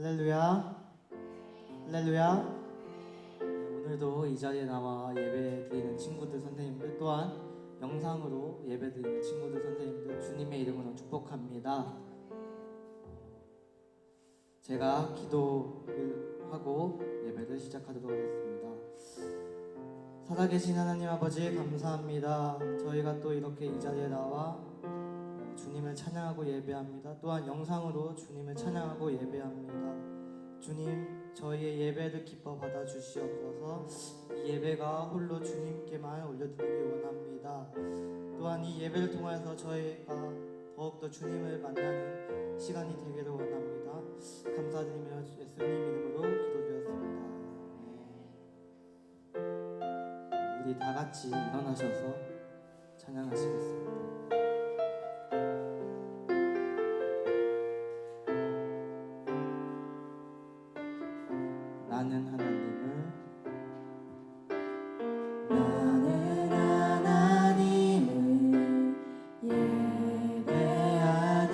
할렐루야, 할렐루야. 네, 오늘도 이 자리에 나와 예배 드리는 친구들, 선생님들, 또한 영상으로 예배 드리는 친구들, 선생님들 주님의 이름으로 축복합니다. 제가 기도를 하고 예배를 시작하도록 하겠습니다. 살아계신 하나님 아버지 감사합니다. 저희가 또 이렇게 이 자리에 나와 주님을 찬양하고 예배합니다. 또한 영상으로 주님을 찬양하고 예배합니다. 주님, 저희의 예배를 기뻐 받아 주시옵소서. 이 예배가 홀로 주님께만 올려드리기 원합니다. 또한 이 예배를 통해서 저희가 더욱더 주님을 만나는 시간이 되기를 원합니다. 감사드리며 예수님 이름으로 기도드렸습니다. 우리 다 같이 일어나셔서 찬양하시겠습니다. 나는 하나님을 예배하는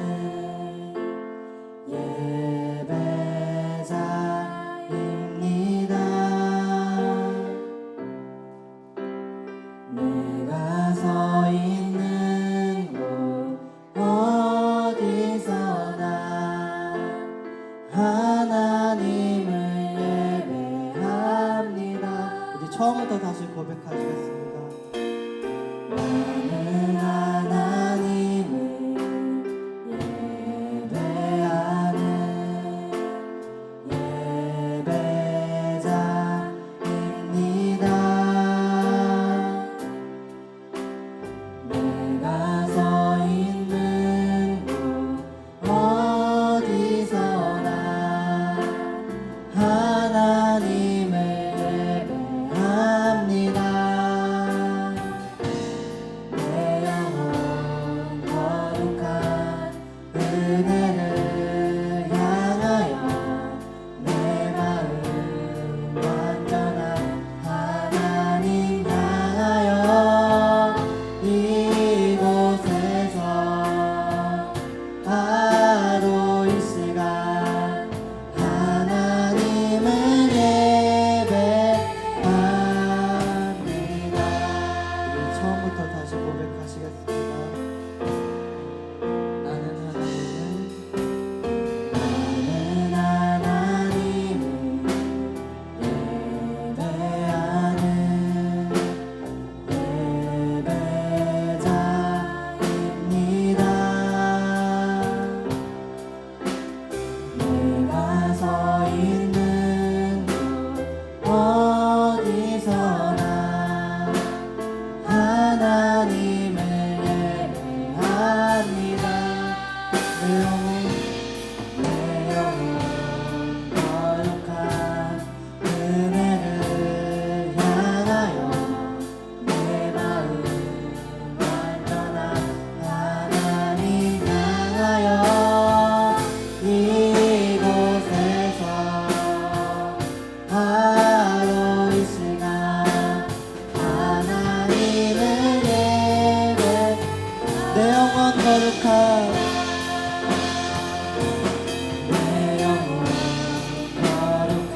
예배자입니다. 내가 서 있는 곳 어디서나 하나님을 예배합니다. 우리 처음부터 다시 고백하시겠습니다. 나는 하나님을 예배하는 예배자입니다. 내가 서 있는 곳 어디서나 하나님을 예배합니다. 내 영혼 거룩한 은혜를 향하여 내 마음 완전한 하나님 향하여 이곳에서 바로 이 시간 하나님을 예배합니다. 우리 처음부터 다시 고백하시겠습니다. 나는 하나님을 예배하는 예배자입니다. 내가 서 있는 곳 어디서나 하나님을 예배합니다. 내 영혼 거룩한 은혜를 향하여 내 마음 완전한 하나님 향하여 이곳에서 바로 이 시간 하나님을 예배 내 영혼 거룩한 내 영혼 거룩한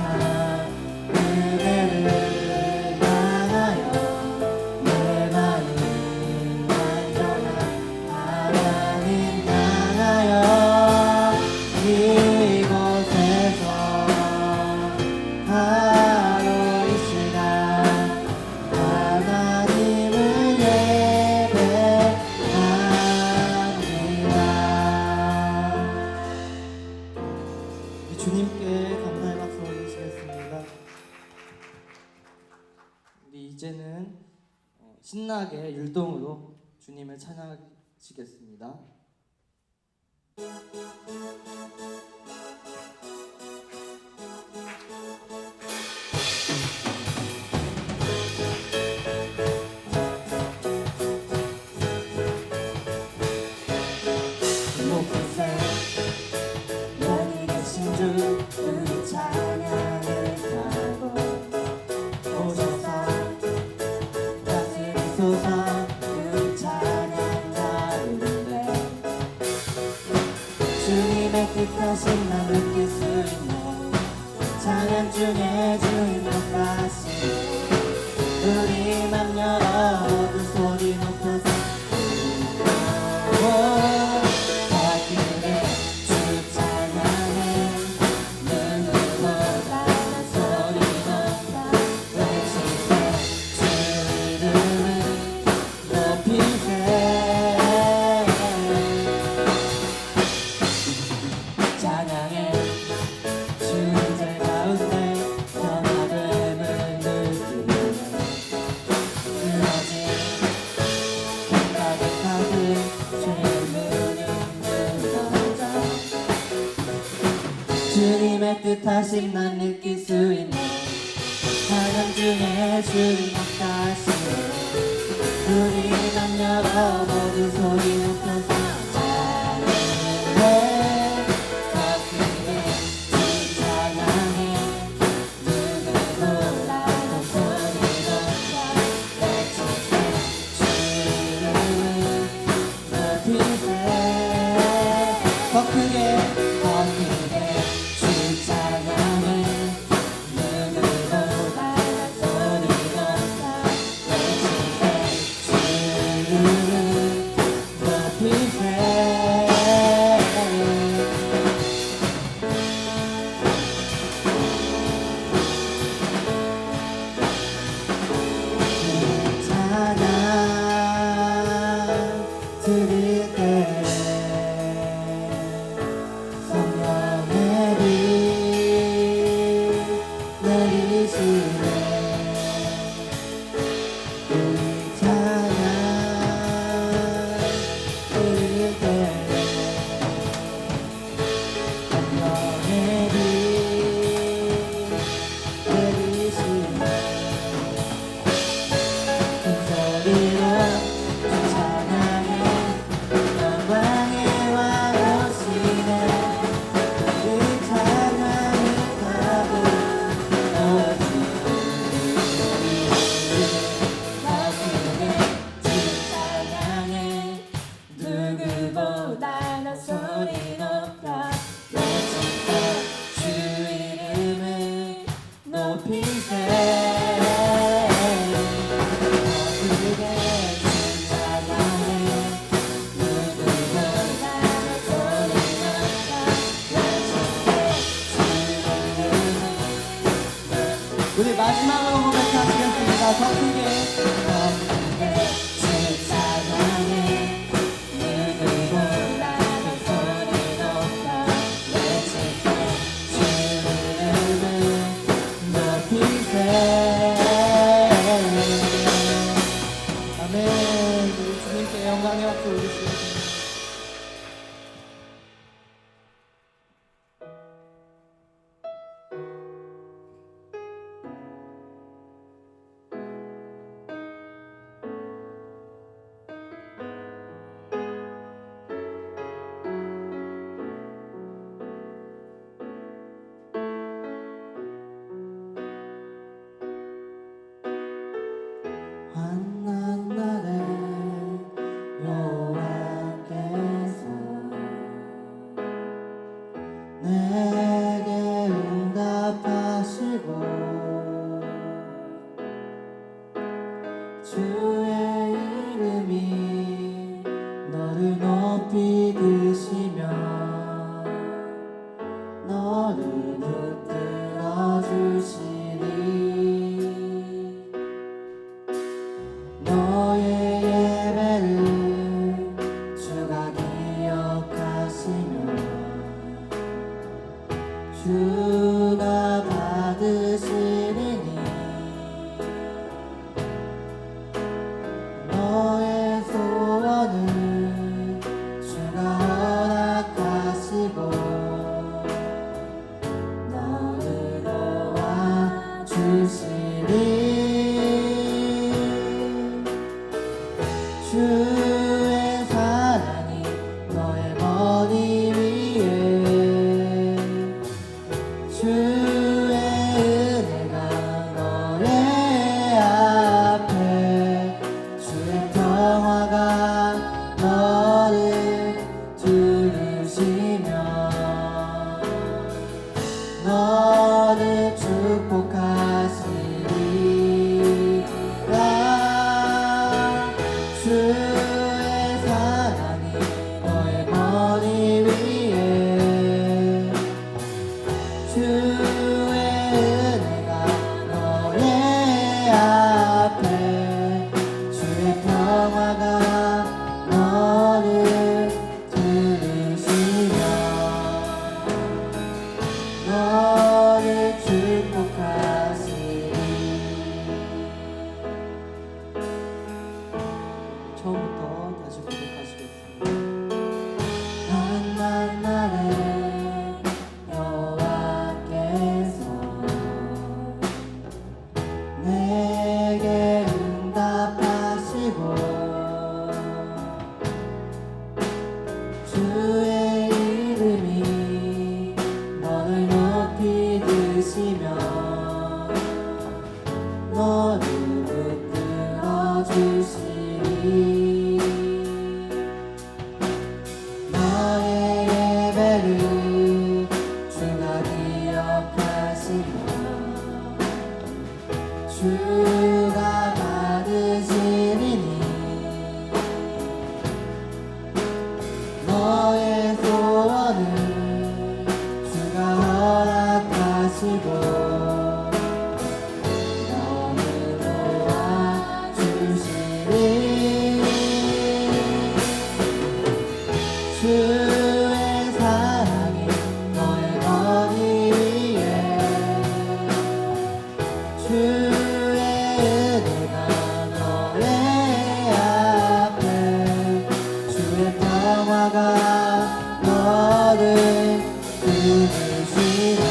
은혜를 향하여 내 마음 완전한 하나님 향하여 이곳에서 바로 이 시간 하나님을 예배합니다. 우리 주님께 감사의 박수 올리시겠습니다. 우리 이제는 신나게 율동으로 주님을 찬양하시겠습니다. 높으세 여기 계신 주 그 찬양을 타고 오셔서 다스리소서 그 찬양 가운데 주님의 뜻하신 나 느낄 수 있네. 찬양 중에 주님 높아시 우리 맘 열어 모두 소리 높여서 가기를 주 찬양해 누구보다 소리 높여 외치세 주 이름을 높이세 찬양해 주제 가운데 변화됨을 느끼네 그러지 가득하게 죄문은 무너져 주님의 뜻하심 난 느낄 수 있네 찬양 중에 주님 높다시네 우리 맘 열어 모두 소리 높여서 찬양해 더 크게 주 찬양해 누구보다 소리 높여 외치세 주 이름을 높이세 찬양 드릴 때 성령의 빛 내리시네 우리 찬양 드릴 때 성령의 빛 내리시네 큰 소리로 주 찬양해 영광의 왕 오시네 우리 찬양이 가득 넣어지네 주 찬양해 누구보다 나 소리 높여 외치세 주 이름을 높이세 우리 마지막으로 고백하시겠습니다. 더 크게 주 찬양해 누구보다 소리 높여 외치세 주 이름을 높이세 아멘. 우리 주님께 영광의 박수 올리시겠습니다. 환난 날에 여호와께서 내게 응답하시고 주의 이름이 너를 높이 드시며 너를 붙들어 주시리 너의 예배를 주가 기억하시며 주가 받으시리니 너의 소원을 주가 허락하시고 너를 도와주시리 주의 사랑이 너의 머리 위에 주의 은혜가 너의 앞에 주의 평화가 너를 두르시며 너를 주의 사랑이 너의 머리 위에 주의 은혜가 너의 앞에 주의 평화가 너를 들으시며 너를 축복하시리. 처음부터 다시 고백하시겠습니다. 나는 만나는 여호와께서 내게 응답하시고 주의 이름이 너를 높이 드시며 너를 붙들어 주시리. 너의 예배를 주가 기억하시며 주가 받으시리니 너의 소원을 주가 허락하시고 너를 도와주시리. 주의 사랑이 너의 머리 위에 주의 은혜가 너의 앞에 주의 평화가 너를 들으시며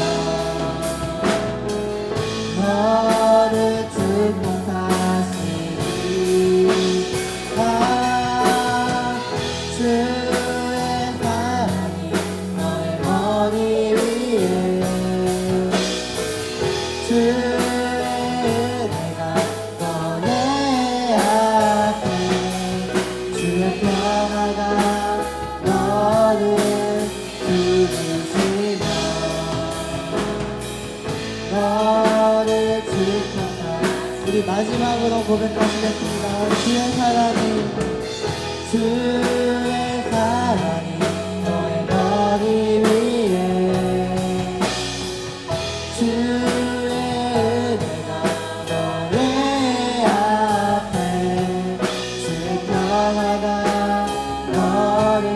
너를 축복하시리. 주의 사랑이 너의 머리 위에 주의 은혜가 너의 앞에 주의 평화가 너를 들으시며 너를 축복하시리. 우리 마지막으로 고백하시겠습니다. 주의 사랑이 너의 머리 위에 주의 은혜가 너의 앞에 주의 평화가 너를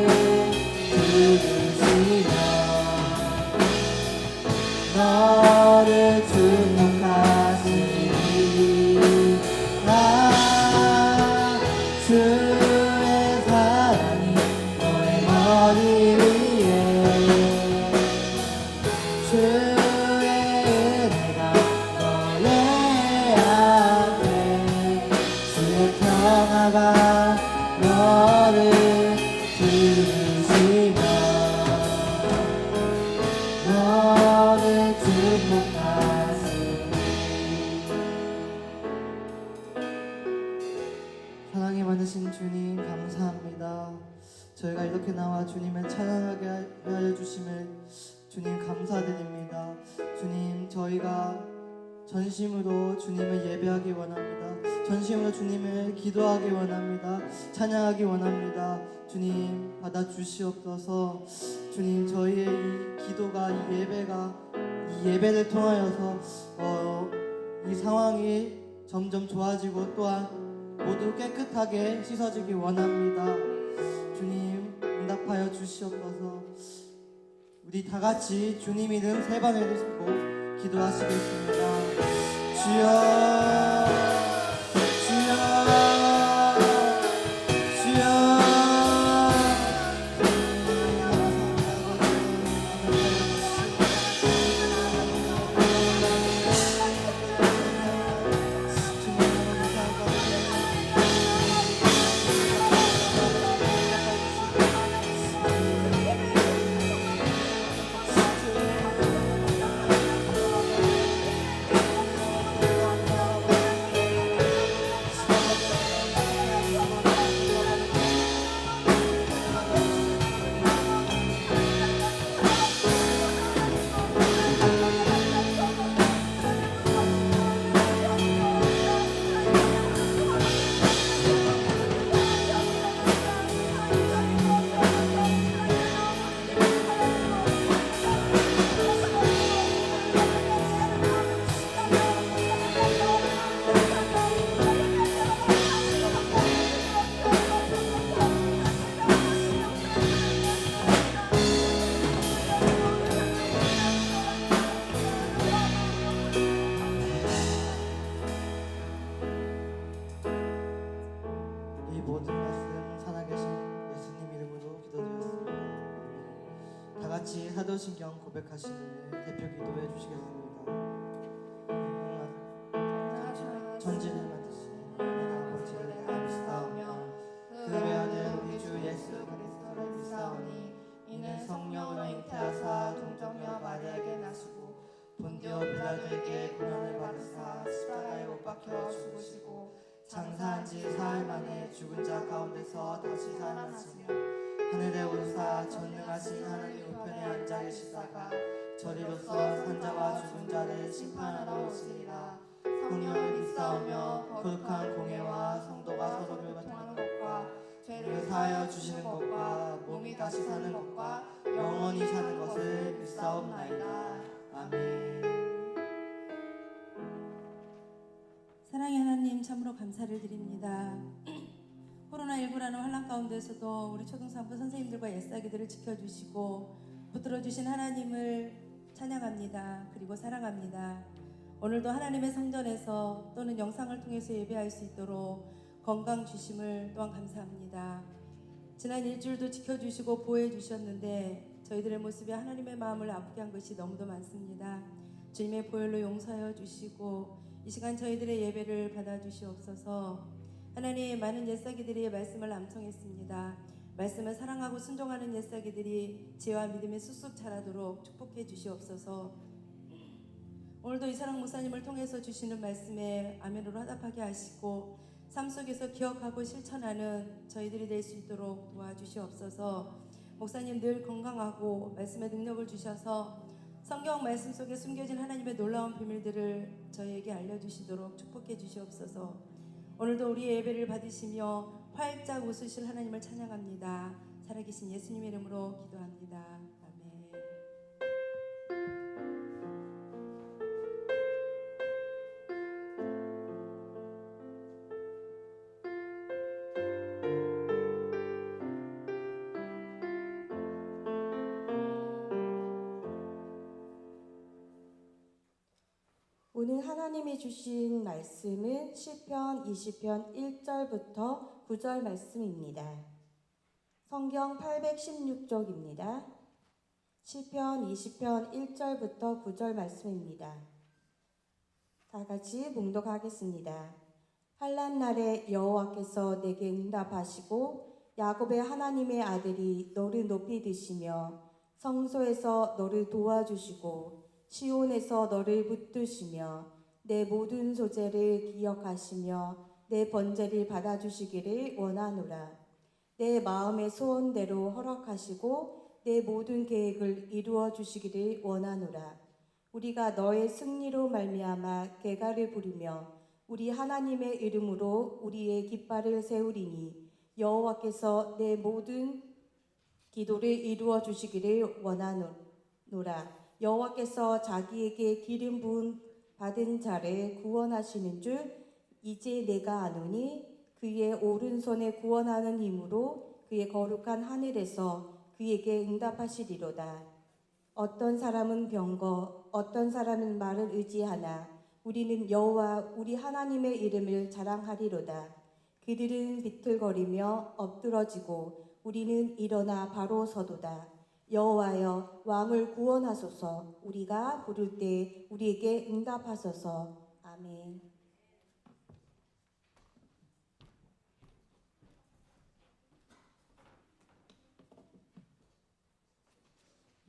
들으시며 너를 축복하시리. 주의 사랑이 너의 머리 위에 주의 은혜가 너의 앞에 주의 평화가 너를 들으시며 너를 축복하시리. 사랑이 많으신 주님 감사합니다. 저희가 이렇게 나와 주님을 찬양하게 하여 주심을 주님 감사드립니다. 주님 저희가 전심으로 주님을 예배하기 원합니다. 전심으로 주님을 기도하기 원합니다. 찬양하기 원합니다. 주님 받아 주시옵소서. 주님 저희의 이 기도가 이 예배를 통하여서 이 상황이 점점 좋아지고 또한 모두 깨끗하게 씻어지기 원합니다. 주님 응답하여 주시옵소서. 우리 다 같이 주님 이름 3번 외치고 기도하시겠습니다. 주여 주여 주여. 같이 사도신경 고백하시는 대표 기도해 주시겠습니다. 전지를 받으신 하나님 아버지를 내가 믿사오며 그 외아들 우리 주 예수 그리스도를 믿사오니 이는 성령으로 잉태하사 동정녀 마리아에게 나시고 본디오 빌라도에게 고난을 받으사 십자가에 못 박혀 죽으시고 장사한 지 사흘 만에 죽은 자 가운데서 다시 살아나시며 하늘에 오르사 전능하신 하나님 우편에 앉아 계시다가 저리로서 산자와 죽은 자를 심판하러 오시리라. 성령을 믿사오며 거룩한 공회와 성도가 서로를 교통하는 것과 죄를 사하여 주시는 것과 몸이 다시 사는 것과 영원히 사는 것을 믿사옵나이다. 아멘. 사랑의 하나님, 참으로 감사를 드립니다. 코로나19라는 환란 가운데서도 우리 초등산부 선생님들과 예사기들을 지켜주시고 붙들어주신 하나님을 찬양합니다. 그리고 사랑합니다. 오늘도 하나님의 성전에서 또는 영상을 통해서 예배할 수 있도록 건강 주심을 또한 감사합니다. 지난 일주일도 지켜주시고 보호해 주셨는데 저희들의 모습이 하나님의 마음을 아프게 한 것이 너무도 많습니다. 주님의 보혈로 용서하여 주시고 이 시간 저희들의 예배를 받아주시옵소서. 하나님, 많은 옛사기들이 말씀을 암송했습니다. 말씀을 사랑하고 순종하는 옛사기들이 지혜와 믿음에 쑥쑥 자라도록 축복해 주시옵소서. 오늘도 이사랑 목사님을 통해서 주시는 말씀에 아멘으로 화답하게 하시고 삶 속에서 기억하고 실천하는 저희들이 될 수 있도록 도와주시옵소서. 목사님 늘 건강하고 말씀의 능력을 주셔서 성경 말씀 속에 숨겨진 하나님의 놀라운 비밀들을 저희에게 알려주시도록 축복해 주시옵소서. 오늘도 우리의 예배를 받으시며 활짝 웃으실 하나님을 찬양합니다. 살아계신 예수님의 이름으로 기도합니다. 아멘. 오늘 하나님이 주신 말씀은 시편 20편 1절부터 9절 말씀입니다. 성경 816쪽입니다. 시편 20편 1절부터 9절 말씀입니다. 다 같이 봉독하겠습니다. 환난 날에 여호와께서 내게 응답하시고 야곱의 하나님의 아들이 너를 높이 드시며 성소에서 너를 도와주시고 시온에서 너를 붙드시며 내 모든 소재를 기억하시며 내 번제를 받아주시기를 원하노라. 내 마음의 소원대로 허락하시고 내 모든 계획을 이루어 주시기를 원하노라. 우리가 너의 승리로 말미암아 개가를 부리며 우리 하나님의 이름으로 우리의 깃발을 세우리니 여호와께서 내 모든 기도를 이루어 주시기를 원하노라. 여호와께서 자기에게 기름 부음 받은 자를 구원하시는 줄 이제 내가 아노니 그의 오른손에 구원하는 힘으로 그의 거룩한 하늘에서 그에게 응답하시리로다. 어떤 사람은 병거 어떤 사람은 말을 의지하나 우리는 여호와 우리 하나님의 이름을 자랑하리로다. 그들은 비틀거리며 엎드러지고 우리는 일어나 바로 서도다. 여호와여 왕을 구원하소서. 우리가 부를 때 우리에게 응답하소서. 아멘.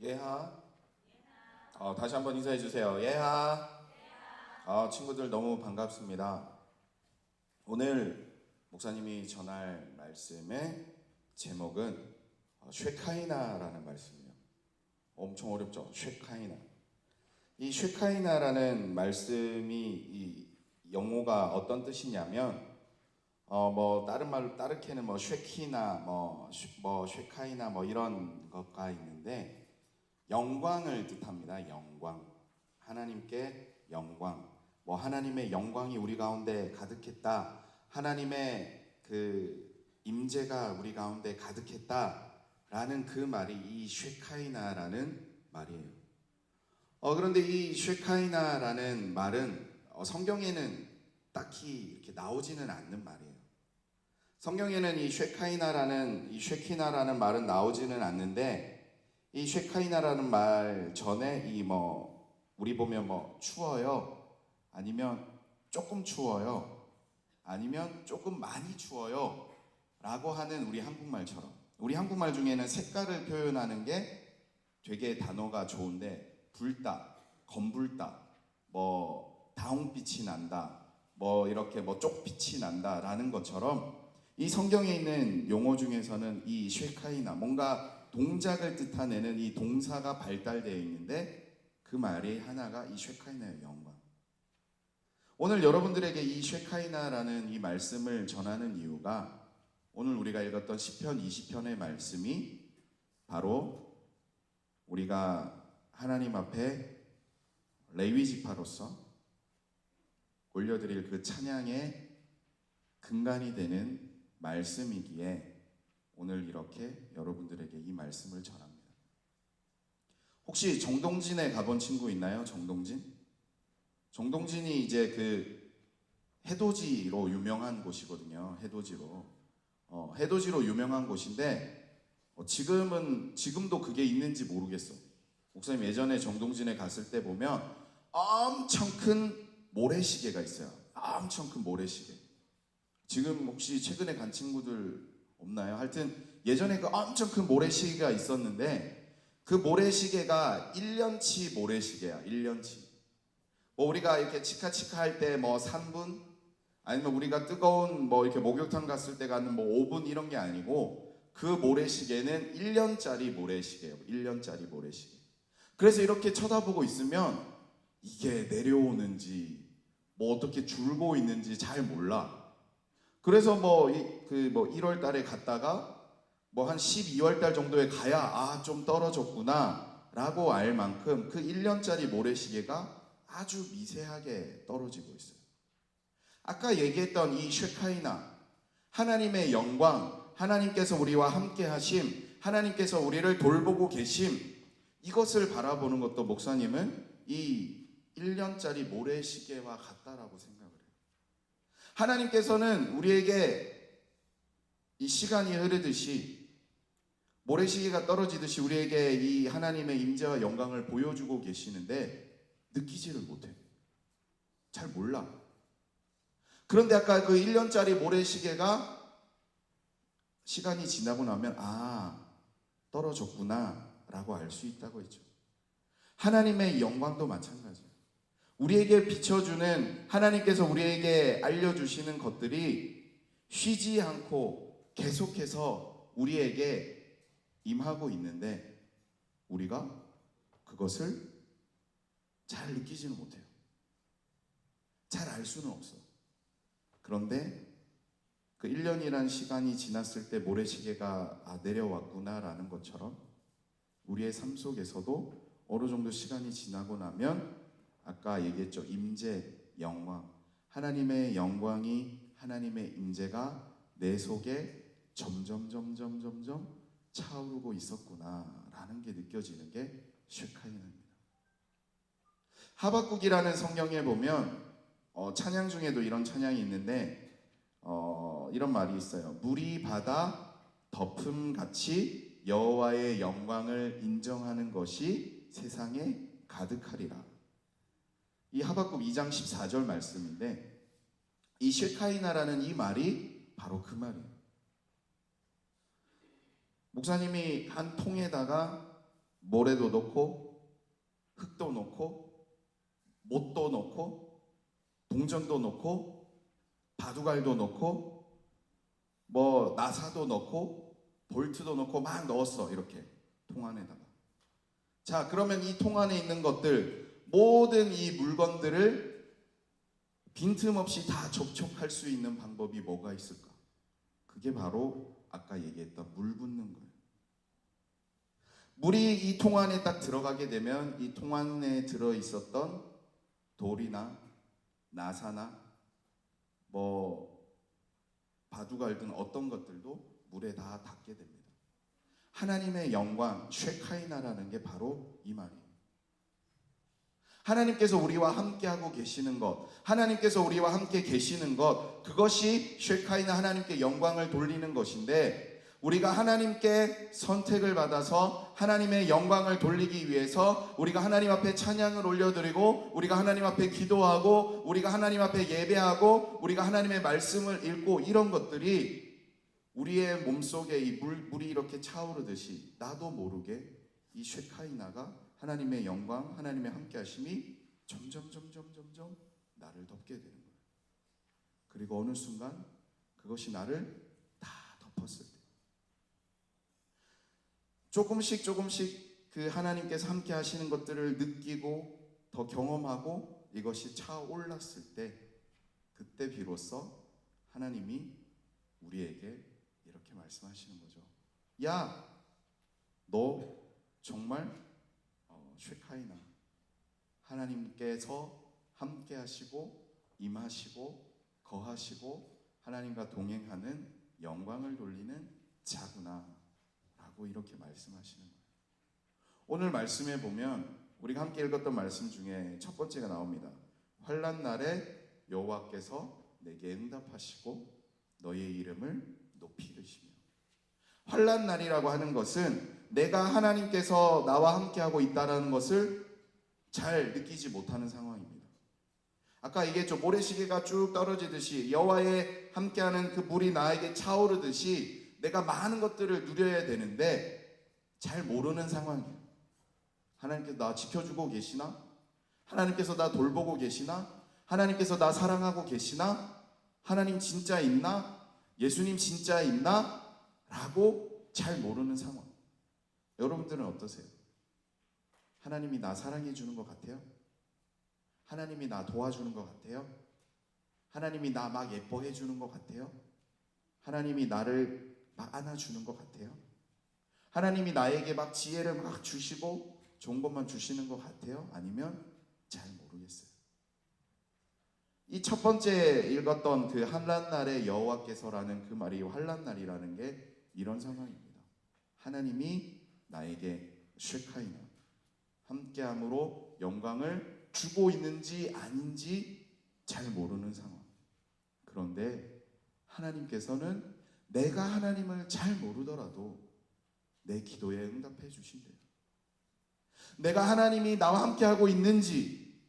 예하. 다시 한번 인사해 주세요. 예하. 친구들 너무 반갑습니다. 오늘 목사님이 전할 말씀의 제목은 쉐카이나라는 말씀이에요. 엄청 어렵죠? 쉐카이나. 이 쉐카이나라는 말씀이 이 영어가 어떤 뜻이냐면 뭐 다른 말로 따르게는 뭐 쉐키나 뭐 쉐카이나 뭐 이런 것가 있는데 영광을 뜻합니다. 영광. 하나님께 영광. 뭐 하나님의 영광이 우리 가운데 가득했다. 하나님의 그 임재가 우리 가운데 가득했다. 라는 그 말이 이 쉐카이나라는 말이에요. 그런데 이 쉐카이나라는 말은 성경에는 딱히 이렇게 나오지는 않는 말이에요. 성경에는 이 쉐키나라는 말은 나오지는 않는데 이 쉐카이나라는 말 전에 이 우리 보면 추워요, 아니면 조금 추워요, 아니면 조금 많이 추워요 라고 하는 우리 한국말처럼, 우리 한국말 중에는 색깔을 표현하는 게 되게 단어가 좋은데, 불다, 검불다, 다홍빛이 난다, 이렇게 쪽빛이 난다 라는 것처럼, 이 성경에 있는 용어 중에서는 이 쉐카이나, 뭔가 동작을 뜻하는 이 동사가 발달되어 있는데, 그 말이 하나가 이 쉐카이나의 영광. 오늘 여러분들에게 이 쉐카이나라는 이 말씀을 전하는 이유가, 오늘 우리가 읽었던 시편 20편의 말씀이 바로 우리가 하나님 앞에 레위 지파로서 올려드릴 그 찬양의 근간이 되는 말씀이기에 오늘 이렇게 여러분들에게 이 말씀을 전합니다. 혹시 정동진에 가본 친구 있나요? 정동진이 이제 그 해돋이로 유명한 곳이거든요. 해돋이로 유명한 곳인데, 지금도 그게 있는지 모르겠어. 목사님 예전에 정동진에 갔을 때 보면 엄청 큰 모래시계가 있어요. 엄청 큰 모래시계. 지금 혹시 최근에 간 친구들 없나요? 하여튼 예전에 그 엄청 큰 모래시계가 있었는데, 그 모래시계가 1년치 모래시계야. 1년치. 우리가 이렇게 치카치카 할 때 3분, 아니면 우리가 뜨거운 이렇게 목욕탕 갔을 때 가는 5분 이런 게 아니고, 그 모래시계는 1년짜리 모래시계예요. 1년짜리 모래시계. 그래서 이렇게 쳐다보고 있으면 이게 내려오는지 어떻게 줄고 있는지 잘 몰라. 그래서 1월 달에 갔다가 한 12월 달 정도에 가야 좀 떨어졌구나 라고 알 만큼 그 1년짜리 모래시계가 아주 미세하게 떨어지고 있어요. 아까 얘기했던 이 쉐카이나, 하나님의 영광, 하나님께서 우리와 함께 하심, 하나님께서 우리를 돌보고 계심, 이것을 바라보는 것도 목사님은 이 1년짜리 모래시계와 같다라고 생각을 해요. 하나님께서는 우리에게 이 시간이 흐르듯이, 모래시계가 떨어지듯이 우리에게 이 하나님의 임재와 영광을 보여주고 계시는데 느끼지를 못해요. 잘 몰라. 그런데 아까 그 1년짜리 모래시계가 시간이 지나고 나면 떨어졌구나 라고 알 수 있다고 했죠. 하나님의 영광도 마찬가지예요. 우리에게 비춰주는, 하나님께서 우리에게 알려주시는 것들이 쉬지 않고 계속해서 우리에게 임하고 있는데, 우리가 그것을 잘 느끼지는 못해요. 잘 알 수는 없어. 그런데 그 1년이란 시간이 지났을 때 모래시계가 내려왔구나라는 것처럼, 우리의 삶 속에서도 어느 정도 시간이 지나고 나면, 아까 얘기했죠. 임재, 영광. 하나님의 영광이, 하나님의 임재가 내 속에 점점 차오르고 있었구나라는 게 느껴지는 게 쉐카이나입니다. 하박국이라는 성경에 보면 찬양 중에도 이런 찬양이 있는데, 이런 말이 있어요. 물이 바다 덮음같이 여호와의 영광을 인정하는 것이 세상에 가득하리라. 이 하박국 2장 14절 말씀인데, 이 쉐카이나라는 이 말이 바로 그 말이에요. 목사님이 한 통에다가 모래도 넣고 흙도 넣고 못도 넣고 동전도 넣고 바둑알도 넣고 나사도 넣고 볼트도 넣고 막 넣었어. 이렇게 통 안에다가. 자, 그러면 이 통 안에 있는 것들, 모든 이 물건들을 빈틈없이 다 접촉할 수 있는 방법이 뭐가 있을까? 그게 바로 아까 얘기했던 물 붓는 거예요. 물이 이 통 안에 딱 들어가게 되면 이 통 안에 들어있었던 돌이나 나사나 바둑알 등 어떤 것들도 물에 다 닿게 됩니다. 하나님의 영광, 쉐카이나라는 게 바로 이 말이에요. 하나님께서 우리와 함께하고 계시는 것, 하나님께서 우리와 함께 계시는 것, 그것이 쉐카이나, 하나님께 영광을 돌리는 것인데, 우리가 하나님께 선택을 받아서 하나님의 영광을 돌리기 위해서 우리가 하나님 앞에 찬양을 올려드리고 우리가 하나님 앞에 기도하고 우리가 하나님 앞에 예배하고 우리가 하나님의 말씀을 읽고 이런 것들이 우리의 몸속에 이 물이 이렇게 차오르듯이 나도 모르게 이 쉐카이나가 하나님의 영광, 하나님의 함께하심이 점점 나를 덮게 되는 거예요. 그리고 어느 순간 그것이 나를 다 덮었을 때 조금씩 그 하나님께서 함께 하시는 것들을 느끼고 더 경험하고 이것이 차올랐을 때 그때 비로소 하나님이 우리에게 이렇게 말씀하시는 거죠. 야, 너 정말 쉐카이나 하나님께서 함께 하시고 임하시고 거하시고 하나님과 동행하는 영광을 돌리는 자구나 라고 이렇게 말씀하시는 거예요. 오늘 말씀에 보면 우리가 함께 읽었던 말씀 중에 첫 번째가 나옵니다. 환난 날에 여호와께서 내게 응답하시고 너의 이름을 높이 드시며. 환난 날이라고 하는 것은 내가 하나님께서 나와 함께하고 있다는 것을 잘 느끼지 못하는 상황입니다. 아까 이게 좀 모래시계가 쭉 떨어지듯이 여호와의 함께하는 그 물이 나에게 차오르듯이 내가 많은 것들을 누려야 되는데 잘 모르는 상황이에요. 하나님께서 나 지켜주고 계시나? 하나님께서 나 돌보고 계시나? 하나님께서 나 사랑하고 계시나? 하나님 진짜 있나? 예수님 진짜 있나? 라고 잘 모르는 상황. 여러분들은 어떠세요? 하나님이 나 사랑해 주는 것 같아요? 하나님이 나 도와주는 것 같아요? 하나님이 나 막 예뻐해 주는 것 같아요? 하나님이 나를 막 안아주는 것 같아요? 하나님이 나에게 막 지혜를 막 주시고 좋은 것만 주시는 것 같아요? 아니면 잘 모르겠어요. 이 첫 번째 읽었던 그 환난 날에 여호와께서라는 그 말이 환난 날이라는 게 이런 상황입니다. 하나님이 나에게 쉐카이나 함께함으로 영광을 주고 있는지 아닌지 잘 모르는 상황. 그런데 하나님께서는 내가 하나님을 잘 모르더라도 내 기도에 응답해 주신대요. 내가 하나님이 나와 함께하고 있는지,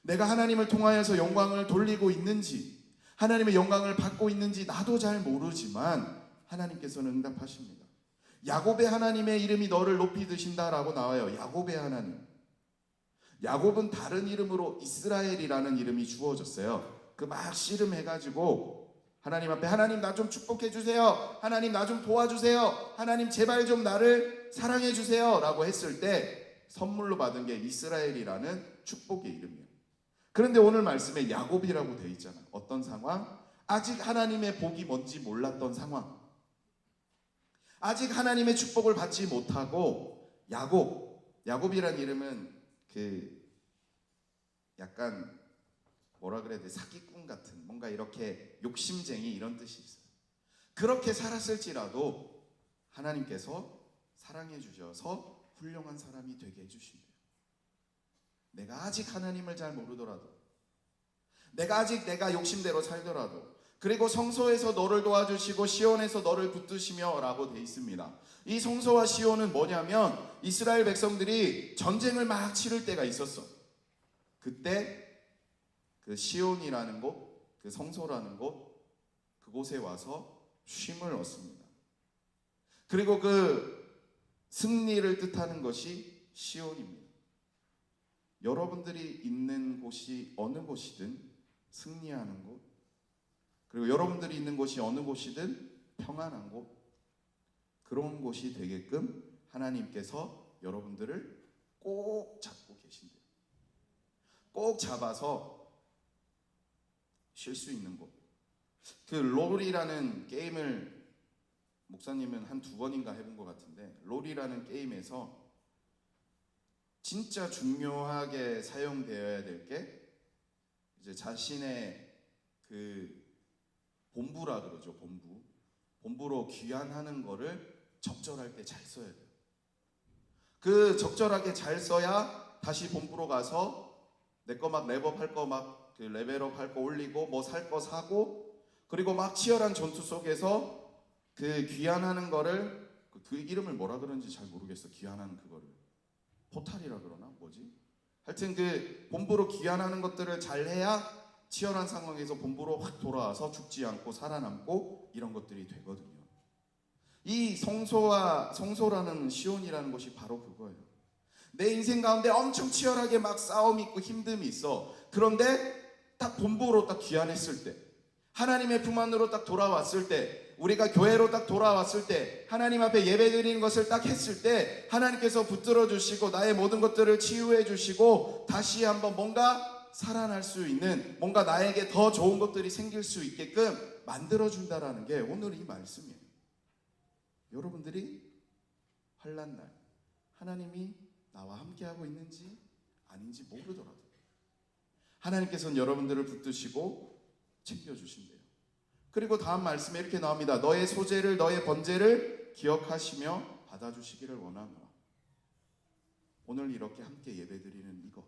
내가 하나님을 통하여서 영광을 돌리고 있는지, 하나님의 영광을 받고 있는지 나도 잘 모르지만 하나님께서는 응답하십니다. 야곱의 하나님의 이름이 너를 높이 드신다라고 나와요. 야곱의 하나님. 야곱은 다른 이름으로 이스라엘이라는 이름이 주어졌어요. 그 막 씨름해가지고 하나님 앞에 하나님 나 좀 축복해 주세요. 하나님 나 좀 도와주세요. 하나님 제발 좀 나를 사랑해 주세요. 라고 했을 때 선물로 받은 게 이스라엘이라는 축복의 이름이에요. 그런데 오늘 말씀에 야곱이라고 되어 있잖아요. 어떤 상황? 아직 하나님의 복이 뭔지 몰랐던 상황. 아직 하나님의 축복을 받지 못하고 야곱이라는 이름은 그 약간 뭐라 그래야 돼? 사기꾼 같은 뭔가 이렇게 욕심쟁이 이런 뜻이 있어요. 그렇게 살았을지라도 하나님께서 사랑해 주셔서 훌륭한 사람이 되게 해주신대요. 내가 아직 하나님을 잘 모르더라도, 내가 아직 내가 욕심대로 살더라도, 그리고 성소에서 너를 도와주시고 시온에서 너를 붙드시며 라고 돼 있습니다. 이 성소와 시온은 뭐냐면 이스라엘 백성들이 전쟁을 막 치를 때가 있었어. 그때 그 시온이라는 곳, 그 성소라는 곳, 그곳에 와서 쉼을 얻습니다. 그리고 그 승리를 뜻하는 것이 시온입니다. 여러분들이 있는 곳이 어느 곳이든 승리하는 곳, 그리고 여러분들이 있는 곳이 어느 곳이든 평안한 곳, 그런 곳이 되게끔 하나님께서 여러분들을 꼭 잡고 계신대요. 꼭 잡아서 쉴 수 있는 곳. 그 롤이라는 게임을 목사님은 한 2번인가 해본 것 같은데, 롤이라는 게임에서 진짜 중요하게 사용되어야 될 게 이제 자신의 그 본부라 그러죠. 본부로 귀환하는 거를 적절할 때 잘 써야 돼요. 그 적절하게 잘 써야 다시 본부로 가서 내 거 막 랩업할 거 막 그 레벨업 할 거 올리고 뭐 살 거 사고, 그리고 막 치열한 전투 속에서 그 귀환하는 거를 그 이름을 뭐라 그러는지 잘 모르겠어. 귀환하는 그거를 포탈이라 그러나 뭐지? 하여튼 그 본부로 귀환하는 것들을 잘 해야 치열한 상황에서 본부로 확 돌아와서 죽지 않고 살아남고 이런 것들이 되거든요. 이 성소라는 시온이라는 것이 바로 그거예요. 내 인생 가운데 엄청 치열하게 막 싸움이 있고 힘듦이 있어. 그런데 딱 본부로 딱 귀환했을 때, 하나님의 품 안으로 딱 돌아왔을 때, 우리가 교회로 딱 돌아왔을 때, 하나님 앞에 예배드리는 것을 딱 했을 때 하나님께서 붙들어 주시고 나의 모든 것들을 치유해 주시고 다시 한번 뭔가 살아날 수 있는, 뭔가 나에게 더 좋은 것들이 생길 수 있게끔 만들어 준다라는 게 오늘 이 말씀이에요. 여러분들이 환난날 하나님이 나와 함께하고 있는지 아닌지 모르더라도 하나님께서는 여러분들을 붙드시고 챙겨주신대요. 그리고 다음 말씀에 이렇게 나옵니다. 너의 소재를, 너의 번제를 기억하시며 받아주시기를 원하노라. 오늘 이렇게 함께 예배드리는 이것,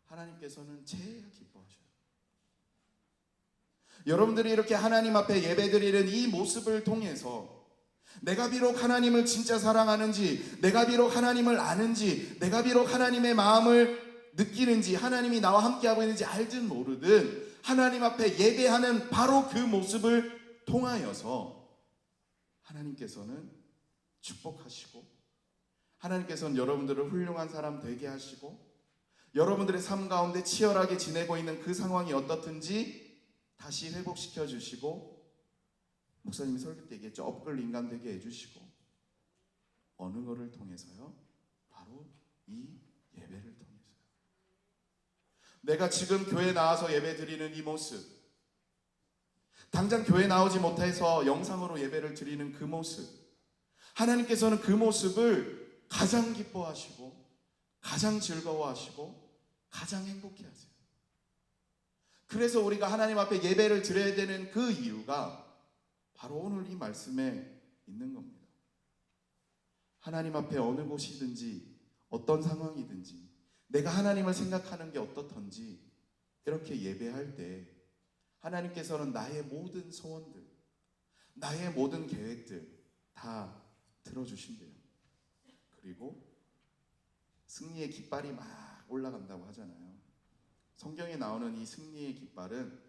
하나님께서는 제일 기뻐하셔요. 여러분들이 이렇게 하나님 앞에 예배드리는 이 모습을 통해서 내가 비록 하나님을 진짜 사랑하는지, 내가 비록 하나님을 아는지, 내가 비록 하나님의 마음을 느끼는지, 하나님이 나와 함께하고 있는지 알든 모르든 하나님 앞에 예배하는 바로 그 모습을 통하여서 하나님께서는 축복하시고, 하나님께서는 여러분들을 훌륭한 사람 되게 하시고, 여러분들의 삶 가운데 치열하게 지내고 있는 그 상황이 어떻든지 다시 회복시켜 주시고, 목사님이 설교 때 얘기했죠. 업글 인간 되게 해주시고, 어느 거를 통해서요? 바로 이 예배를 통해서요. 내가 지금 교회 나와서 예배 드리는 이 모습, 당장 교회 나오지 못해서 영상으로 예배를 드리는 그 모습, 하나님께서는 그 모습을 가장 기뻐하시고 가장 즐거워하시고 가장 행복해하세요. 그래서 우리가 하나님 앞에 예배를 드려야 되는 그 이유가 바로 오늘 이 말씀에 있는 겁니다. 하나님 앞에 어느 곳이든지 어떤 상황이든지 내가 하나님을 생각하는 게 어떻든지 이렇게 예배할 때 하나님께서는 나의 모든 소원들, 나의 모든 계획들 다 들어주신대요. 그리고 승리의 깃발이 막 올라간다고 하잖아요. 성경에 나오는 이 승리의 깃발은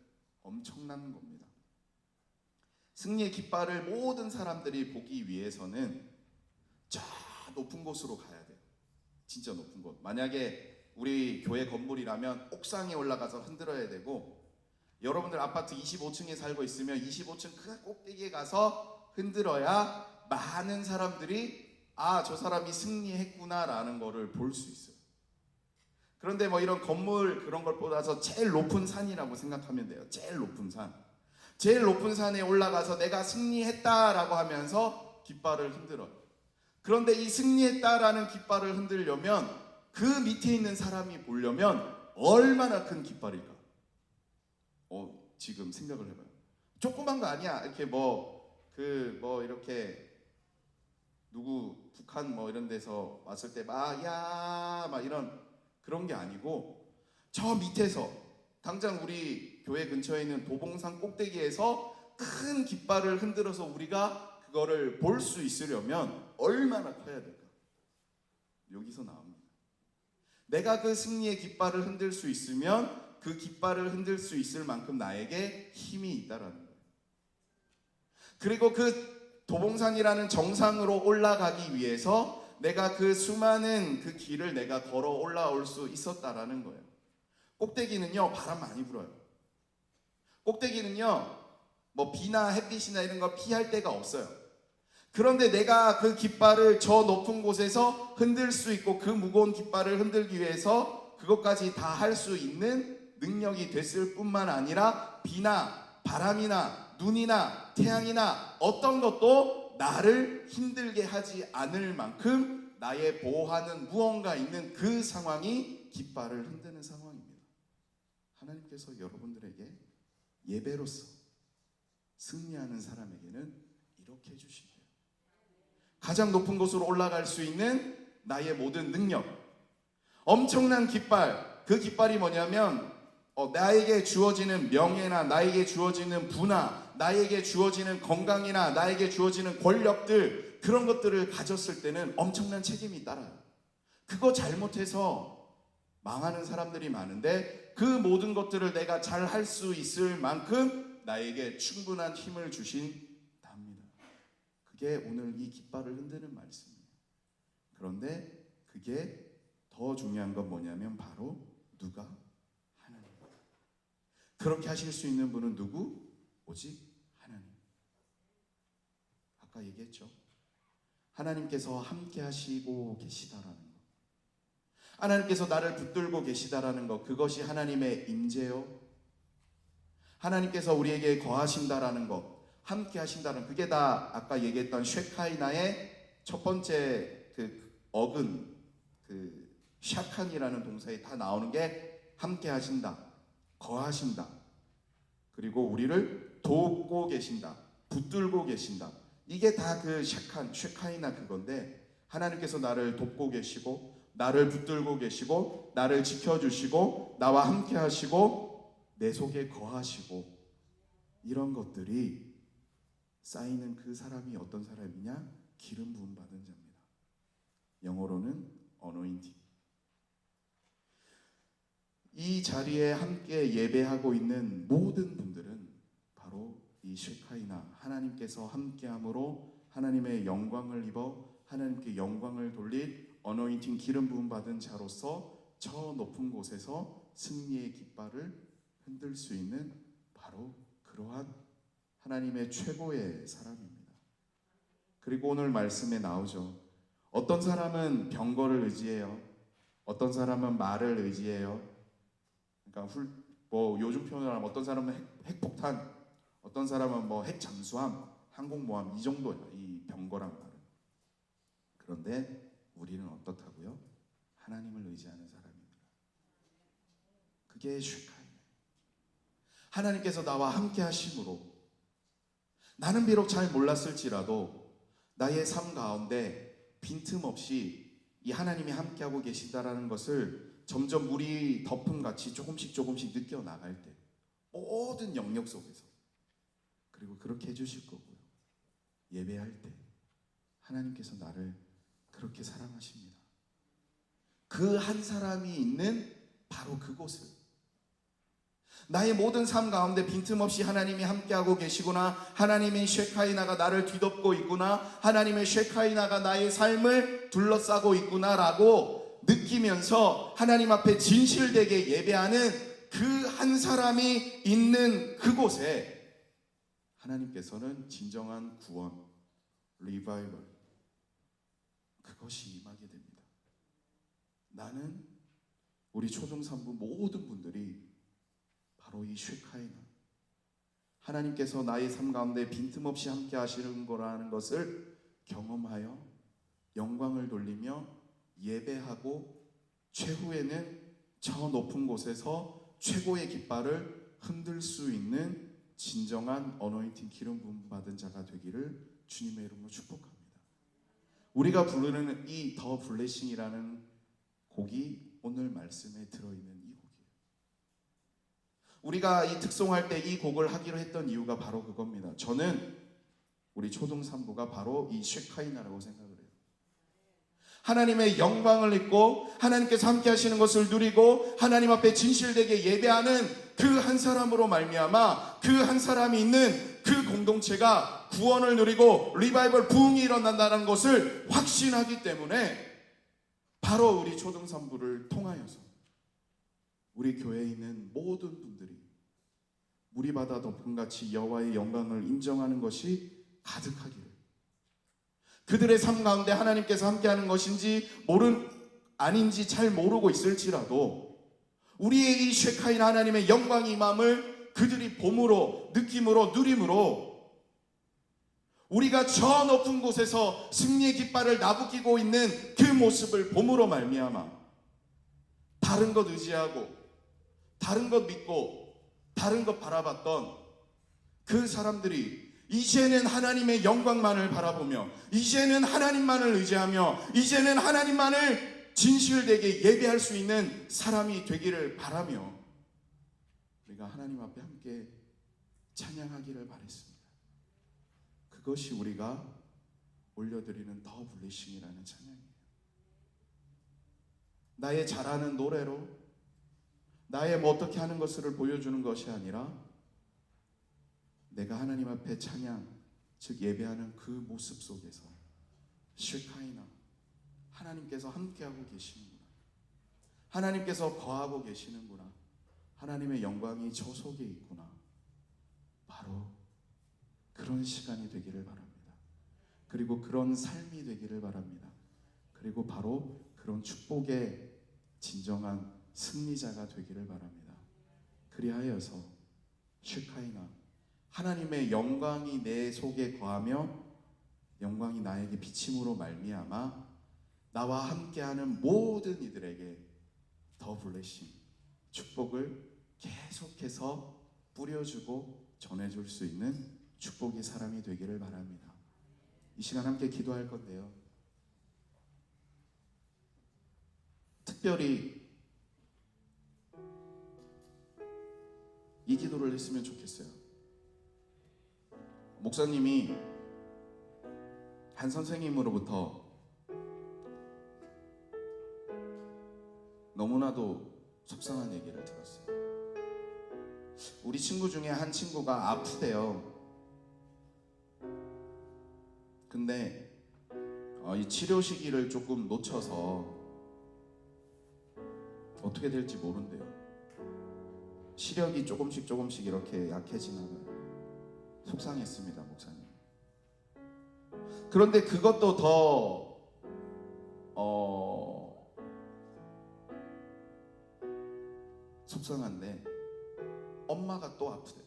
엄청난 겁니다. 승리의 깃발을 모든 사람들이 보기 위해서는 저 높은 곳으로 가야 돼요. 진짜 높은 곳. 만약에 우리 교회 건물이라면 옥상에 올라가서 흔들어야 되고, 여러분들 아파트 25층에 살고 있으면 25층 그 꼭대기에 가서 흔들어야 많은 사람들이 아, 저 사람이 승리했구나라는 거를 볼 수 있어요. 그런데 뭐 이런 건물 그런 걸 보다서 제일 높은 산이라고 생각하면 돼요. 제일 높은 산. 제일 높은 산에 올라가서 내가 승리했다라고 하면서 깃발을 흔들어요. 그런데 이 승리했다라는 깃발을 흔들려면 그 밑에 있는 사람이 보려면 얼마나 큰 깃발일까? 지금 생각을 해봐요. 조그만 거 아니야. 이렇게 이렇게 누구 북한 뭐 이런 데서 왔을 때 막 이런 그런 게 아니고 저 밑에서 당장 우리 교회 근처에 있는 도봉산 꼭대기에서 큰 깃발을 흔들어서 우리가 그거를 볼 수 있으려면 얼마나 커야 될까? 여기서 나옵니다. 내가 그 승리의 깃발을 흔들 수 있으면 그 깃발을 흔들 수 있을 만큼 나에게 힘이 있다라는 거예요. 그리고 그 도봉산이라는 정상으로 올라가기 위해서 내가 그 수많은 그 길을 내가 걸어 올라올 수 있었다라는 거예요. 꼭대기는요, 바람 많이 불어요. 꼭대기는요, 뭐 비나 햇빛이나 이런 거 피할 데가 없어요. 그런데 내가 그 깃발을 저 높은 곳에서 흔들 수 있고 그 무거운 깃발을 흔들기 위해서 그것까지 다 할 수 있는 능력이 됐을 뿐만 아니라 비나 바람이나 눈이나 태양이나 어떤 것도 나를 힘들게 하지 않을 만큼 나의 보호하는 무언가 있는 그 상황이 깃발을 흔드는 상황입니다. 하나님께서 여러분들에게 예배로서 승리하는 사람에게는 이렇게 해주신대요. 가장 높은 곳으로 올라갈 수 있는 나의 모든 능력, 엄청난 깃발. 그 깃발이 뭐냐면 나에게 주어지는 명예나 나에게 주어지는 부나 나에게 주어지는 건강이나 나에게 주어지는 권력들, 그런 것들을 가졌을 때는 엄청난 책임이 따라요. 그거 잘못해서 망하는 사람들이 많은데, 그 모든 것들을 내가 잘 할 수 있을 만큼 나에게 충분한 힘을 주신답니다. 그게 오늘 이 깃발을 흔드는 말씀이에요. 그런데 그게 더 중요한 건 뭐냐면 바로 누가? 하나님. 그렇게 하실 수 있는 분은 누구? 오직 하나님. 아까 얘기했죠. 하나님께서 함께 하시고 계시다라는 것, 하나님께서 나를 붙들고 계시다라는 것, 그것이 하나님의 임재요. 하나님께서 우리에게 거하신다라는 것, 함께 하신다는, 그게 다 아까 얘기했던 쉐카이나의 첫 번째 그 어근, 그 샤칸이라는 동사에 다 나오는 게 함께 하신다, 거하신다, 그리고 우리를 돕고 계신다, 붙들고 계신다. 이게 다 그 쉐카이나 그건데, 하나님께서 나를 돕고 계시고 나를 붙들고 계시고 나를 지켜주시고 나와 함께 하시고 내 속에 거하시고, 이런 것들이 쌓이는 그 사람이 어떤 사람이냐? 기름 부음 받은 자입니다. 영어로는 anointing. 이 자리에 함께 예배하고 있는 모든 분들은 바로 이 쉐카이나, 하나님께서 함께함으로 하나님의 영광을 입어 하나님께 영광을 돌릴 어노인팅, 기름 부음 받은 자로서 저 높은 곳에서 승리의 깃발을 흔들 수 있는 바로 그러한 하나님의 최고의 사람입니다. 그리고 오늘 말씀에 나오죠. 어떤 사람은 병거를 의지해요. 어떤 사람은 말을 의지해요. 그러니까 요즘 표현으로 하면 어떤 사람은 핵폭탄, 어떤 사람은 핵 잠수함, 항공모함, 이 정도야, 이 병거란 말은. 그런데 우리는 어떻다고요? 하나님을 의지하는 사람입니다. 그게 쉐카이나. 하나님께서 나와 함께 하심으로 나는 비록 잘 몰랐을지라도 나의 삶 가운데 빈틈없이 이 하나님이 함께하고 계시다라는 것을 점점 물이 덮음같이 조금씩 느껴 나갈 때, 모든 영역 속에서, 그리고 그렇게 해주실 거고요. 예배할 때 하나님께서 나를 그렇게 사랑하십니다. 그 한 사람이 있는 바로 그곳을, 나의 모든 삶 가운데 빈틈없이 하나님이 함께하고 계시구나, 하나님의 쉐카이나가 나를 뒤덮고 있구나, 하나님의 쉐카이나가 나의 삶을 둘러싸고 있구나라고 느끼면서 하나님 앞에 진실되게 예배하는 그 한 사람이 있는 그곳에 하나님께서는 진정한 구원, 리바이벌, 그것이 임하게 됩니다. 나는, 우리 초중산부 모든 분들이 바로 이 쉐카이나, 하나님께서 나의 삶 가운데 빈틈없이 함께 하시는 거라는 것을 경험하여 영광을 돌리며 예배하고, 최후에는 저 높은 곳에서 최고의 깃발을 흔들 수 있는 진정한 어노인팅, 기름 부음 받은 자가 되기를 주님의 이름으로 축복합니다. 우리가 부르는 이 더 블레싱이라는 곡이 오늘 말씀에 들어있는 이 곡이에요. 우리가 이 특송할 때 이 곡을 하기로 했던 이유가 바로 그겁니다. 저는 우리 초등산부가 바로 이 쉐카이나라고 생각을 해요. 하나님의 영광을 입고 하나님께서 함께 하시는 것을 누리고 하나님 앞에 진실되게 예배하는 그 한 사람으로 말미암아, 그 한 사람이 있는 그 공동체가 구원을 누리고 리바이벌 부흥이 일어난다는 것을 확신하기 때문에, 바로 우리 초등산부를 통하여서 우리 교회에 있는 모든 분들이 무리바다 덮음같이 여호와의 영광을 인정하는 것이 가득하기를, 그들의 삶 가운데 하나님께서 함께하는 것인지 아닌지 잘 모르고 있을지라도 우리의 이 쉐카인 하나님의 영광이 임함을 그들이 봄으로, 느낌으로, 누림으로 우리가 저 높은 곳에서 승리의 깃발을 나부끼고 있는 그 모습을 봄으로 말미암아 다른 것 의지하고 다른 것 믿고 다른 것 바라봤던 그 사람들이 이제는 하나님의 영광만을 바라보며, 이제는 하나님만을 의지하며, 이제는 하나님만을 진실되게 예배할 수 있는 사람이 되기를 바라며, 우리가 하나님 앞에 함께 찬양하기를 바랬습니다. 그것이 우리가 올려드리는 더 블레싱이라는 찬양이에요. 나의 잘하는 노래로, 나의 뭐 어떻게 하는 것을 보여주는 것이 아니라 내가 하나님 앞에 찬양, 즉 예배하는 그 모습 속에서 쉐카이나, 하나님께서 함께하고 계시는구나, 하나님께서 거하고 계시는구나, 하나님의 영광이 저 속에 있구나, 바로 그런 시간이 되기를 바랍니다. 그리고 그런 삶이 되기를 바랍니다. 그리고 바로 그런 축복의 진정한 승리자가 되기를 바랍니다. 그리하여서 슈카이나, 하나님의 영광이 내 속에 거하며 영광이 나에게 비침으로 말미암아 나와 함께하는 모든 이들에게 더 블레싱, 축복을 계속해서 뿌려주고 전해줄 수 있는 축복의 사람이 되기를 바랍니다. 이 시간 함께 기도할 건데요, 특별히 이 기도를 했으면 좋겠어요. 목사님이 한 선생님으로부터 너무나도 속상한 얘기를 들었어요. 우리 친구 중에 한 친구가 아프대요. 근데 이 치료 시기를 조금 놓쳐서 어떻게 될지 모른대요. 시력이 조금씩 이렇게 약해지나 봐요. 속상했습니다, 목사님. 그런데 그것도 더 속상한데 엄마가 또 아프대요.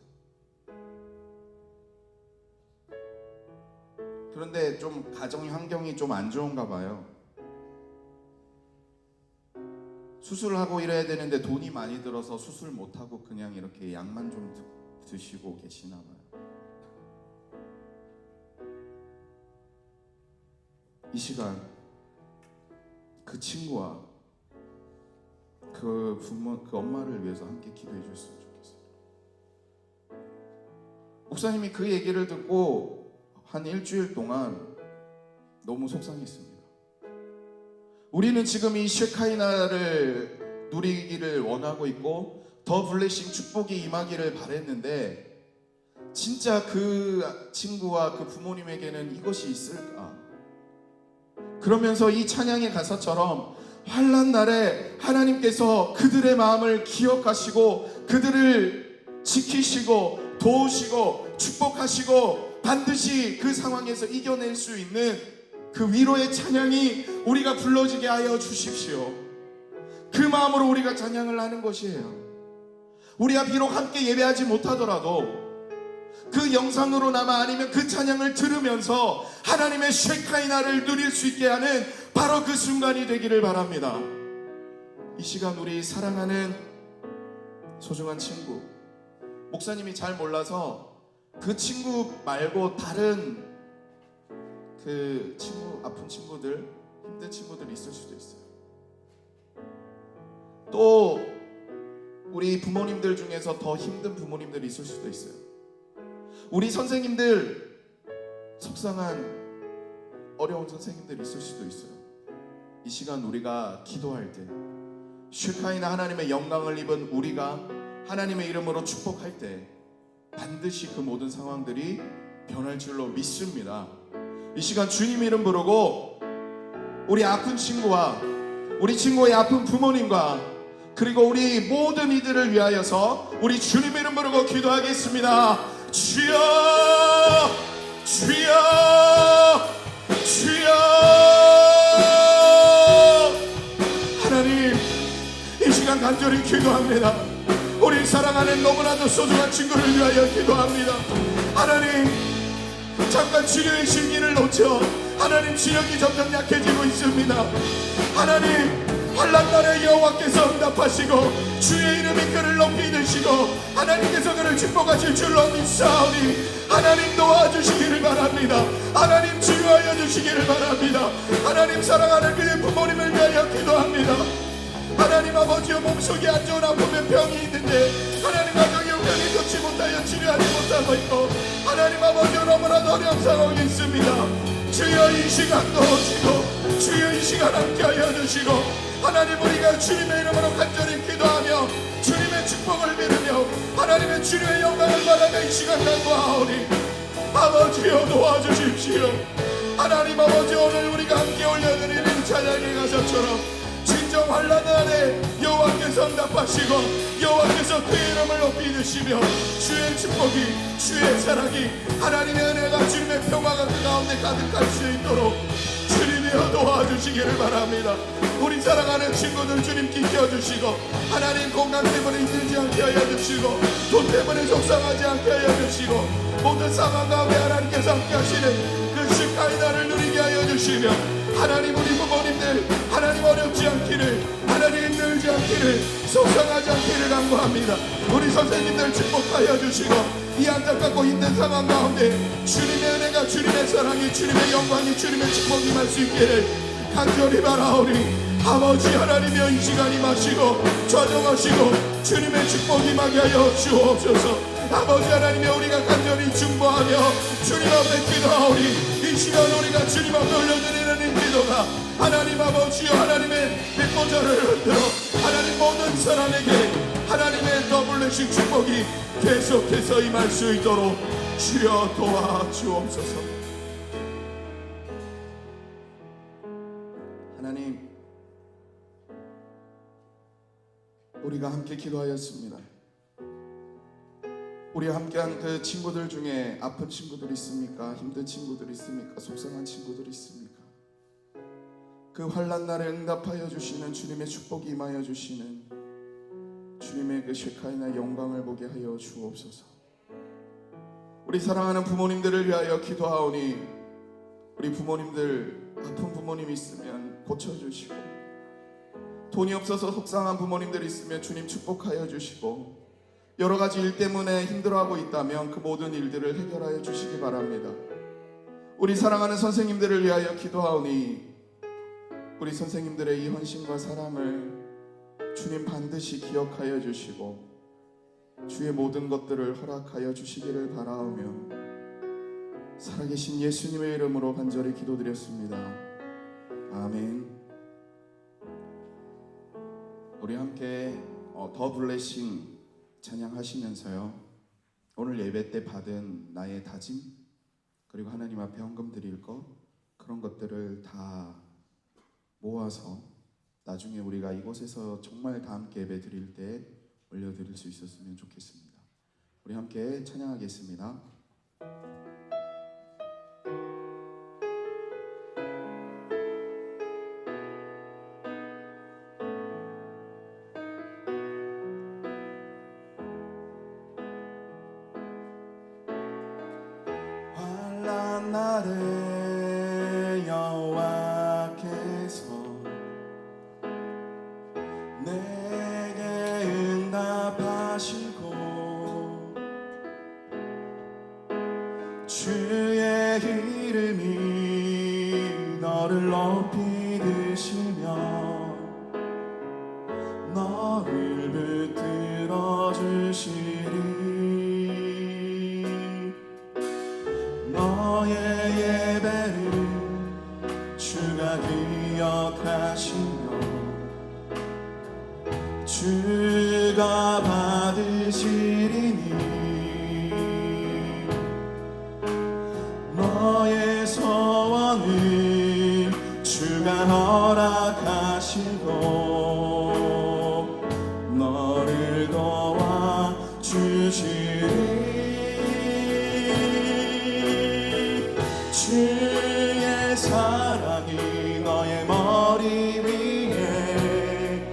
그런데 좀 가정 환경이 좀 안 좋은가 봐요. 수술을 하고 이래야 되는데 돈이 많이 들어서 수술 못하고 그냥 이렇게 약만 좀 드시고 계시나 봐요. 이 시간 그 친구와 그 부모, 그 엄마를 위해서 함께 기도해 주셨으면 좋겠어요. 목사님이 그 얘기를 듣고 한 일주일 동안 너무 속상했습니다. 우리는 지금 이 쉐카이나를 누리기를 원하고 있고 더 블레싱 축복이 임하기를 바랬는데 진짜 그 친구와 그 부모님에게는 이것이 있을까? 그러면서 이 찬양의 가사처럼 환난 날에 하나님께서 그들의 마음을 기억하시고 그들을 지키시고 도우시고 축복하시고 반드시 그 상황에서 이겨낼 수 있는 그 위로의 찬양이 우리가 불러지게 하여 주십시오. 그 마음으로 우리가 찬양을 하는 것이에요. 우리가 비록 함께 예배하지 못하더라도 그 영상으로나마 아니면 그 찬양을 들으면서 하나님의 쉐카이나를 누릴 수 있게 하는 바로 그 순간이 되기를 바랍니다. 이 시간 우리 사랑하는 소중한 친구, 목사님이 잘 몰라서 그 친구 말고 다른 그 친구, 아픈 친구들, 힘든 친구들이 있을 수도 있어요. 또 우리 부모님들 중에서 더 힘든 부모님들이 있을 수도 있어요. 우리 선생님들, 속상한 어려운 선생님들이 있을 수도 있어요. 이 시간 우리가 기도할 때 슈카이나 하나님의 영광을 입은 우리가 하나님의 이름으로 축복할 때 반드시 그 모든 상황들이 변할 줄로 믿습니다. 이 시간 주님 이름 부르고 우리 아픈 친구와 우리 친구의 아픈 부모님과 그리고 우리 모든 이들을 위하여서 우리 주님 이름 부르고 기도하겠습니다. 주여, 주여, 주여. 하나님, 이 시간 간절히 기도합니다. 우리 사랑하는 너무나도 소중한 친구를 위하여 기도합니다. 하나님, 잠깐 치료의 실기를 놓쳐 하나님 시력이 점점 약해지고 있습니다. 하나님, 환난날에 여호와께서 응답하시고 주의 이름이 그를 높이 드시고 하나님께서 그를 축복하실 줄로 믿사오니 하나님 도와주시기를 바랍니다. 하나님 치유하여 주시기를 바랍니다. 하나님 사랑하는 그의 부모님을 위하여 기도합니다. 하나님 아버지여, 몸속에 안 좋은 아픔의 병이 있는데 하나님 가정의 병이 좋지 못하여 치료하지 못하고 있고 하나님 아버지여, 너무나도 어려운 상황이 있습니다. 주여 이 시간 도우시고 주여 이 시간 함께하여 주시고 하나님, 우리가 주님의 이름으로 간절히 기도하며 주님의 축복을 빌으며 하나님의 주님의 영광을 바라며 이 시간 간구하오니 아버지여 도와주십시오. 하나님 아버지, 오늘 우리가 함께 올려드리는 찬양의 가사처럼 진정 환난 안에 여호와께서 응답하시고 여호와께서 그의 이름을 높이 드시며 주의 축복이 주의 사랑이 하나님의 은혜가 주님의 평화가 그 가운데 가득할 수 있도록 주님이여 도와주시기를 바랍니다. 우리 사랑하는 친구들 주님 지켜주시고 하나님 건강 때문에 힘들지 않게 하여 주시고 돈 때문에 속상하지 않게 하여 주시고 모든 상황 가운데 하나님께서 함께 하시는 그 시카이나를 누리게 하여 주시며 하나님, 우리 부모님들 하나님 어렵지 않기를, 하나님 힘들지 않기를, 속상하지 않기를 간구합니다. 우리 선생님들 축복하여 주시고 이 안타깝고 힘든 상황 가운데 주님의 은혜가, 주님의 사랑이, 주님의 영광이, 주님의 축복이 임할 수 있기를 간절히 바라오니 아버지 하나님여, 이 시간 임하시고 좌정하시고 주님의 축복이 임하게 하여 주옵소서. 아버지 하나님여, 우리가 간절히 중보하며 주님 앞에 기도하오니 이 시간 우리가 주님 앞에 올려드리는 이 기도가 하나님 아버지여, 하나님의 빛보좌를 흔들어 하나님 모든 사람에게 하나님의 더블레싱 축복이 계속해서 임할 수 있도록 주여 도와주옵소서. 하나님, 우리가 함께 기도하였습니다. 우리 함께한 그 친구들 중에 아픈 친구들 있습니까? 힘든 친구들 있습니까? 속상한 친구들 있습니까? 그 환난 날에 응답하여 주시는 주님의 축복이 임하여 주시는 주님의 그 쉐카이나 영광을 보게 하여 주옵소서. 우리 사랑하는 부모님들을 위하여 기도하오니 우리 부모님들 아픈 부모님 있으면 고쳐주시고 돈이 없어서 속상한 부모님들 있으면 주님 축복하여 주시고 여러 가지 일 때문에 힘들어하고 있다면 그 모든 일들을 해결하여 주시기 바랍니다. 우리 사랑하는 선생님들을 위하여 기도하오니 우리 선생님들의 이 헌신과 사랑을 주님 반드시 기억하여 주시고 주의 모든 것들을 허락하여 주시기를 바라오며 살아계신 예수님의 이름으로 간절히 기도드렸습니다. 아멘. 우리 함께 더 블레싱 찬양하시면서요, 오늘 예배 때 받은 나의 다짐 그리고 하나님 앞에 헌금 드릴 것, 그런 것들을 다 모아서 나중에 우리가 이곳에서 정말 다 함께 예배 드릴 때 올려드릴 수 있었으면 좋겠습니다. 우리 함께 찬양하겠습니다. 환난 날에 여호와께서 내게 응답하시고 주의 이름이 너를 높이 드시며 너를 붙들어 주시리. 너의 예배를 주가 기억하시며 주가 받으시리니 너의 소원을 주가 허락하시고 너를 도와 주시리. 주의 사랑이 너의 머리 위에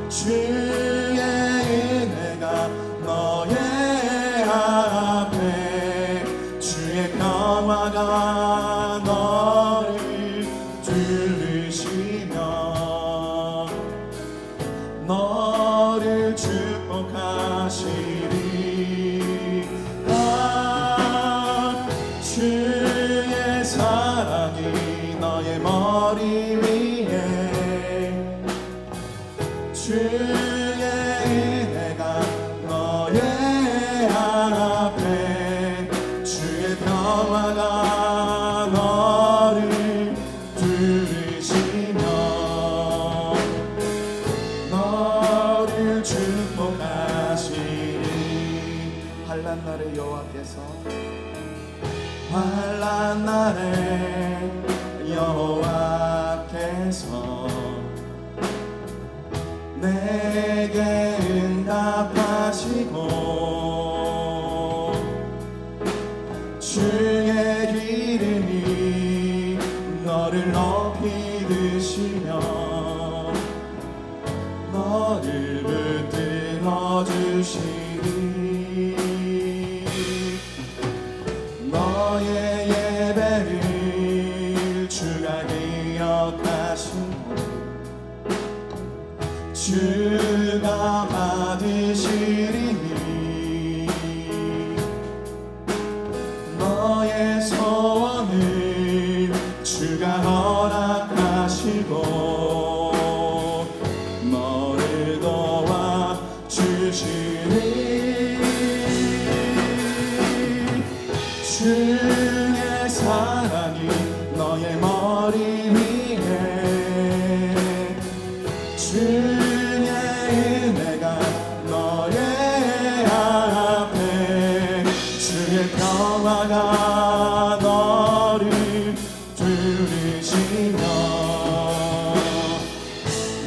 주의 은혜가 너의 앞에 주의 평화가 너를 둘르시며 너를 축복하시리. 주의 사랑이 너의 머리 위에 고난 날에 여호와께서 내게 응답하시고 주의 기름이 너를 높이 드시며 너를 붙들어 주시니 너의 예배를 주가 기억하시고 주가 받으시리니 너의 소원을 주가 허락하시고 너를 도와 주시니 주의 사랑이 너의 머리 위에 주의 은혜가 너의 앞에 주의 평화가 너를 두르시며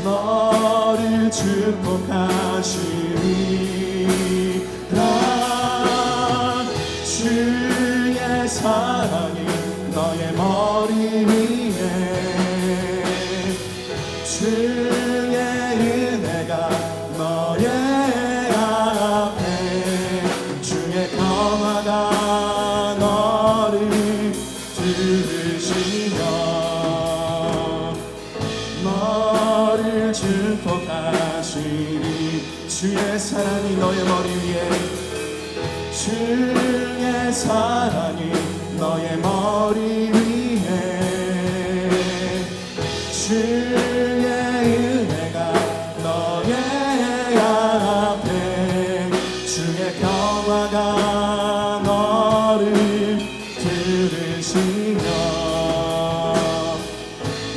너를 축복하시리라 주의 사랑이 너의 머리 위에 주의 은혜가 너의 앞에 주의 평화가 너를 들으시며 너를 축복하시니 주의 사랑이 너의 머리 위에 주의 사랑이 너의 머리 위에 주의 은혜가 너의 앞에 주의 평화가 너를 들으시며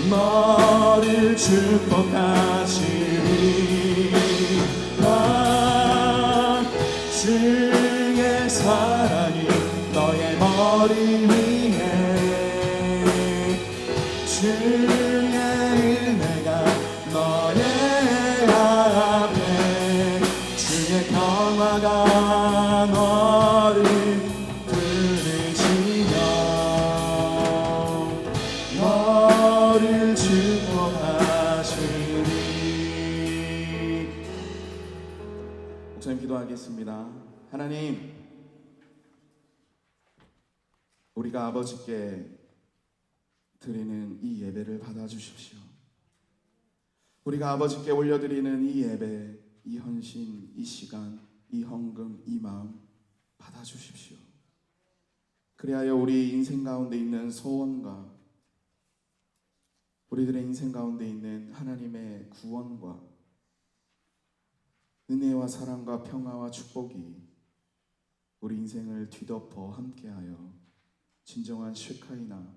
너를 축복하시리라 주의 사랑이 너의 머리 위에 주의 은혜가 너의 앞에 주의 평화가 너를 들으시며 너를 축복하시리. 목사님 기도하겠습니다. 하나님, 우리가 아버지께 드리는 이 예배를 받아주십시오. 우리가 아버지께 올려드리는 이 예배, 이 헌신, 이 시간, 이 헌금, 이 마음 받아주십시오. 그리하여 우리 인생 가운데 있는 소원과 우리들의 인생 가운데 있는 하나님의 구원과 은혜와 사랑과 평화와 축복이 우리 인생을 뒤덮어 함께하여 진정한 쉐카이나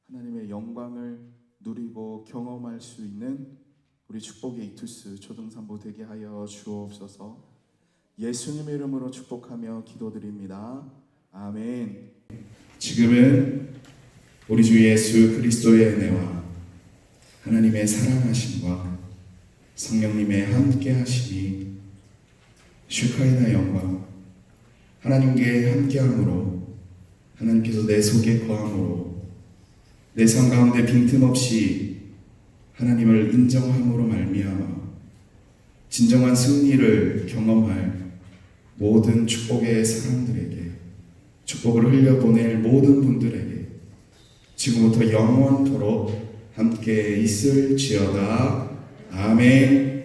하나님의 영광을 누리고 경험할 수 있는 우리 축복의 이투스 초등산부 되게 하여 주옵소서. 예수님의 이름으로 축복하며 기도드립니다. 아멘. 지금은 우리 주 예수 그리스도의 은혜와 하나님의 사랑하심과 성령님의 함께하심이 쉐카이나 영광 하나님께 함께함으로 하나님께서 내 속에 거함으로 내 삶 가운데 빈틈없이 하나님을 인정함으로 말미암아 진정한 승리를 경험할 모든 축복의 사람들에게 축복을 흘려보낼 모든 분들에게 지금부터 영원토록 함께 있을지어다. 아멘.